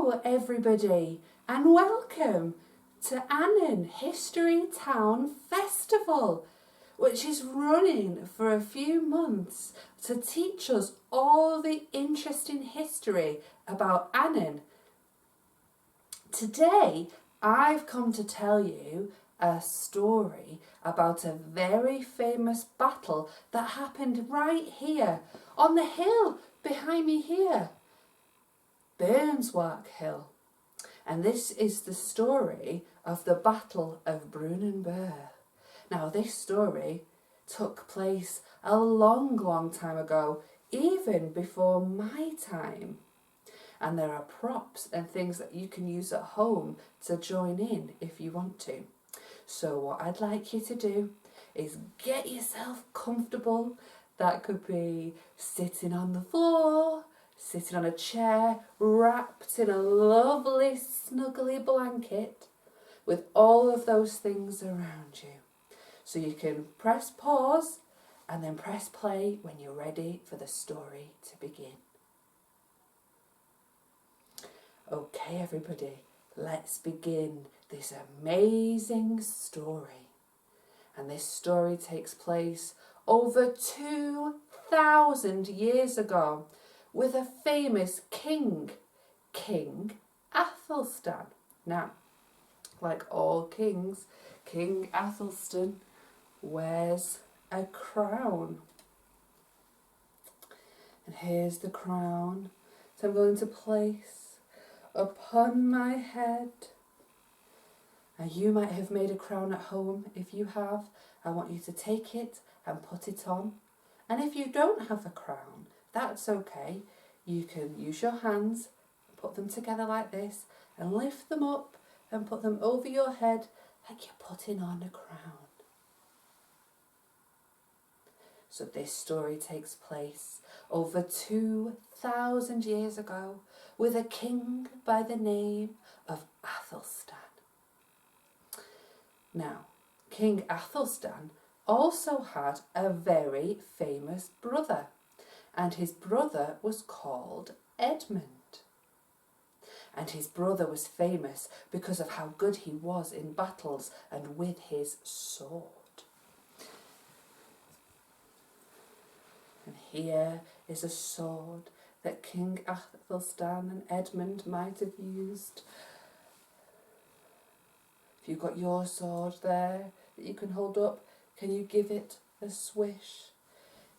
Hello everybody and welcome to Annan History Town Festival, which is running for a few months to teach us all the interesting history about Annan. Today I've come to tell you a story about a very famous battle that happened right here on the hill behind me here. Burnswark Hill, and this is the story of the Battle of Brunanbuhr. Now this story took place a long time ago, even before my time, and there are props and things that you can use at home to join in if you want to. So what I'd like you to do is get yourself comfortable. That could be sitting on the floor, sitting on a chair, wrapped in a lovely snuggly blanket with all of those things around you. So you can press pause and then press play when you're ready for the story to begin. Okay everybody, let's begin this amazing story. And this story takes place over 2,000 years ago, with a famous king, King Athelstan. Now, like all kings, King Athelstan wears a crown. And here's the crown that I'm going to place upon my head. Now you might have made a crown at home. If you have, I want you to take it and put it on. And if you don't have a crown, that's okay. You can use your hands, put them together like this, and lift them up and put them over your head like you're putting on a crown. So this story takes place over 2,000 years ago with a king by the name of Athelstan. Now, King Athelstan also had a very famous brother, and his brother was called Edmund. And his brother was famous because of how good he was in battles and with his sword. And here is a sword that King Athelstan and Edmund might have used. If you've got your sword there that you can hold up, can you give it a swish?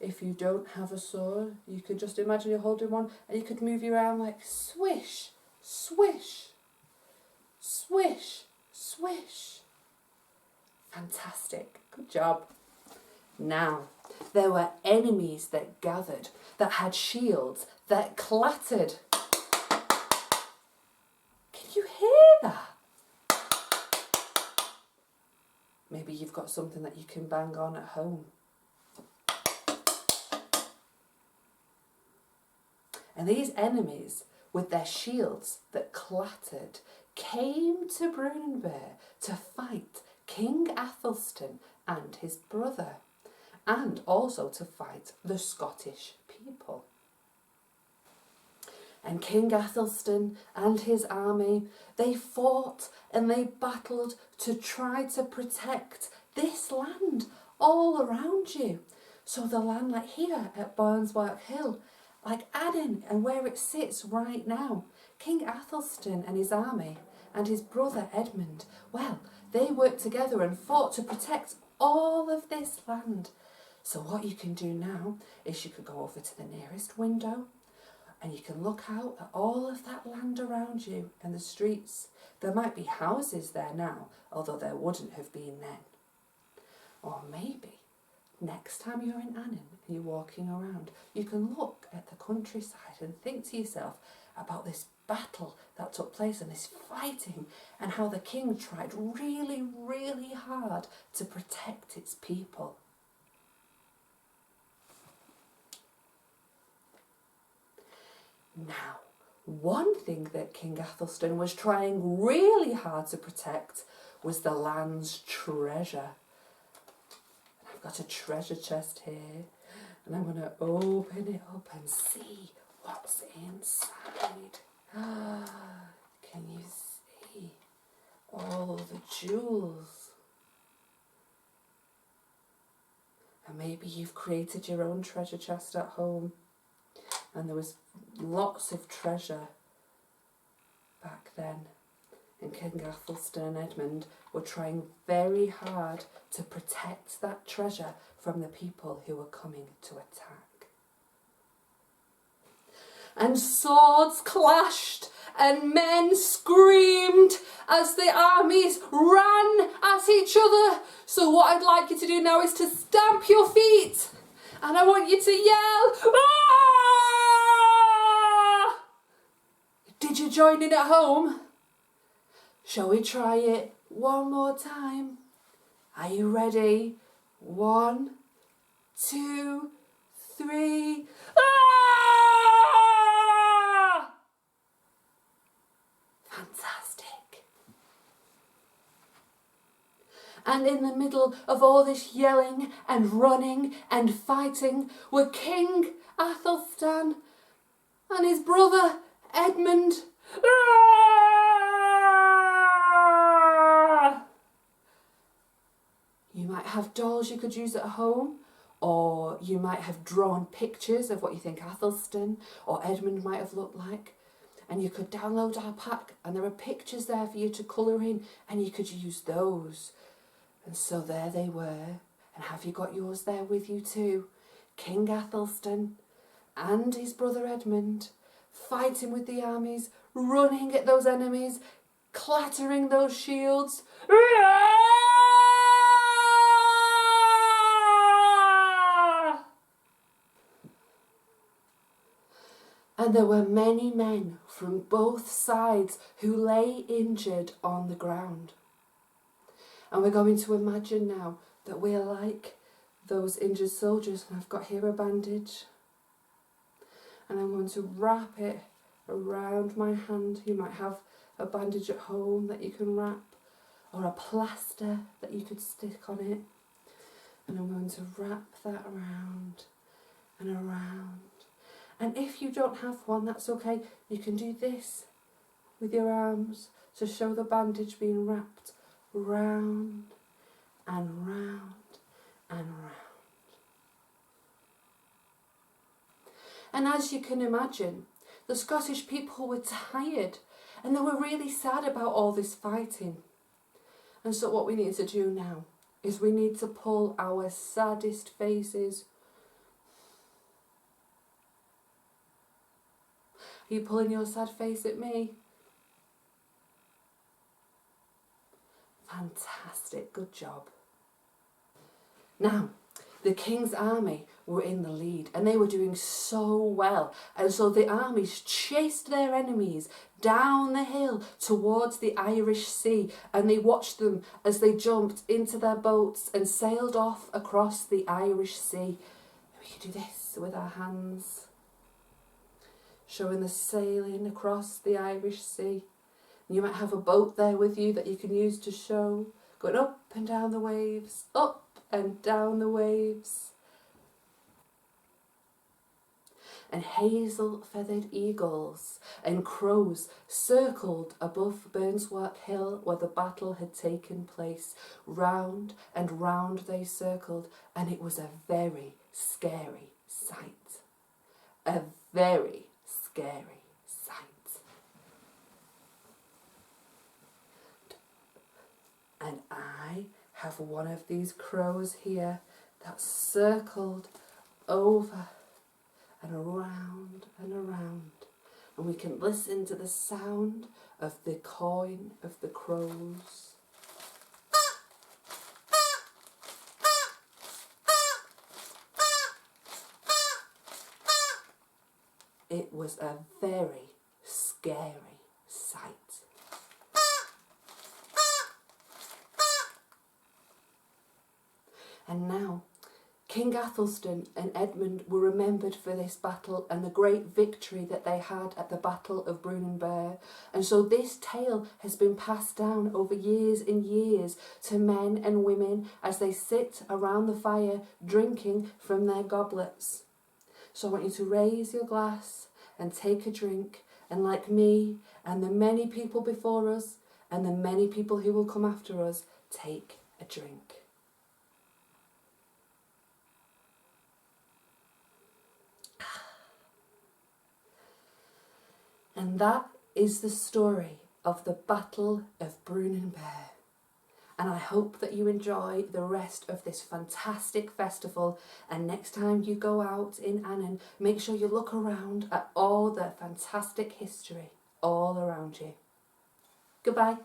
If you don't have a sword, you could just imagine you're holding one and you could move your arm like swish, swish, swish, swish. Fantastic. Good job. Now, there were enemies that gathered, that had shields, that clattered. Can you hear that? Maybe you've got something that you can bang on at home. And these enemies, with their shields that clattered, came to Brunanbuhr to fight King Athelstan and his brother, and also to fight the Scottish people. And King Athelstan and his army, they fought and they battled to try to protect this land all around you. So the land like here at Burnswark Hill, like Annan and where it sits right now, King Athelstan and his army and his brother Edmund, well, they worked together and fought to protect all of this land. So what you can do now is you could go over to the nearest window and you can look out at all of that land around you and the streets. There might be houses there now, although there wouldn't have been then. Or maybe next time you're in Annan and you're walking around, you can look at the countryside and think to yourself about this battle that took place and this fighting and how the king tried really, really hard to protect its people. Now, one thing that King Athelstan was trying really hard to protect was the land's treasure. I've got a treasure chest here, and I'm going to open it up and see what's inside. all the jewels. And maybe you've created your own treasure chest at home, and there was lots of treasure back then. And King Athelstan and Edmund were trying very hard to protect that treasure from the people who were coming to attack. And swords clashed and men screamed as the armies ran at each other. So what I'd like you to do now is to stamp your feet, and I want you to yell, "Ah!" Did you join in at home? Shall we try it one more time? Are you ready? 1, 2, 3. Ah! Fantastic. And in the middle of all this yelling and running and fighting were King Athelstan and his brother Edmund. You might have dolls you could use at home, or you might have drawn pictures of what you think Athelstan or Edmund might have looked like. And you could download our pack, and there are pictures there for you to colour in, and you could use those. And so there they were. And have you got yours there with you too? King Athelstan and his brother Edmund, fighting with the armies, running at those enemies, clattering those shields. And there were many men from both sides who lay injured on the ground. And we're going to imagine now that we're like those injured soldiers. And I've got here a bandage. And I'm going to wrap it around my hand. You might have a bandage at home that you can wrap, or a plaster that you could stick on it. And I'm going to wrap that around and around. And if you don't have one, that's okay. You can do this with your arms to show the bandage being wrapped round and round and round. And as you can imagine, the Scottish people were tired and they were really sad about all this fighting. And so what we need to do now is we need to pull our saddest faces. Are you pulling your sad face at me? Fantastic, good job. Now, the king's army were in the lead and they were doing so well. And so the armies chased their enemies down the hill towards the Irish Sea, and they watched them as they jumped into their boats and sailed off across the Irish Sea. We can do this with our hands, showing the sailing across the Irish Sea. And you might have a boat there with you that you can use to show, going up and down the waves, up and down the waves. And hazel-feathered eagles and crows circled above Burnswark Hill where the battle had taken place. Round and round they circled, and it was a very scary sight. A very scary sight. And I have one of these crows here that's circled over and around and around. And we can listen to the sound of the cawing of the crows. It was a very scary sight. And now, King Athelstan and Edmund were remembered for this battle and the great victory that they had at the Battle of Brunanbuhr. And so this tale has been passed down over years and years to men and women as they sit around the fire drinking from their goblets. So I want you to raise your glass and take a drink, and like me and the many people before us and the many people who will come after us take a drink. And that is the story of the Battle of Brunanbuhr. And I hope that you enjoy the rest of this fantastic festival. And next time you go out in Annan, make sure you look around at all the fantastic history all around you. Goodbye.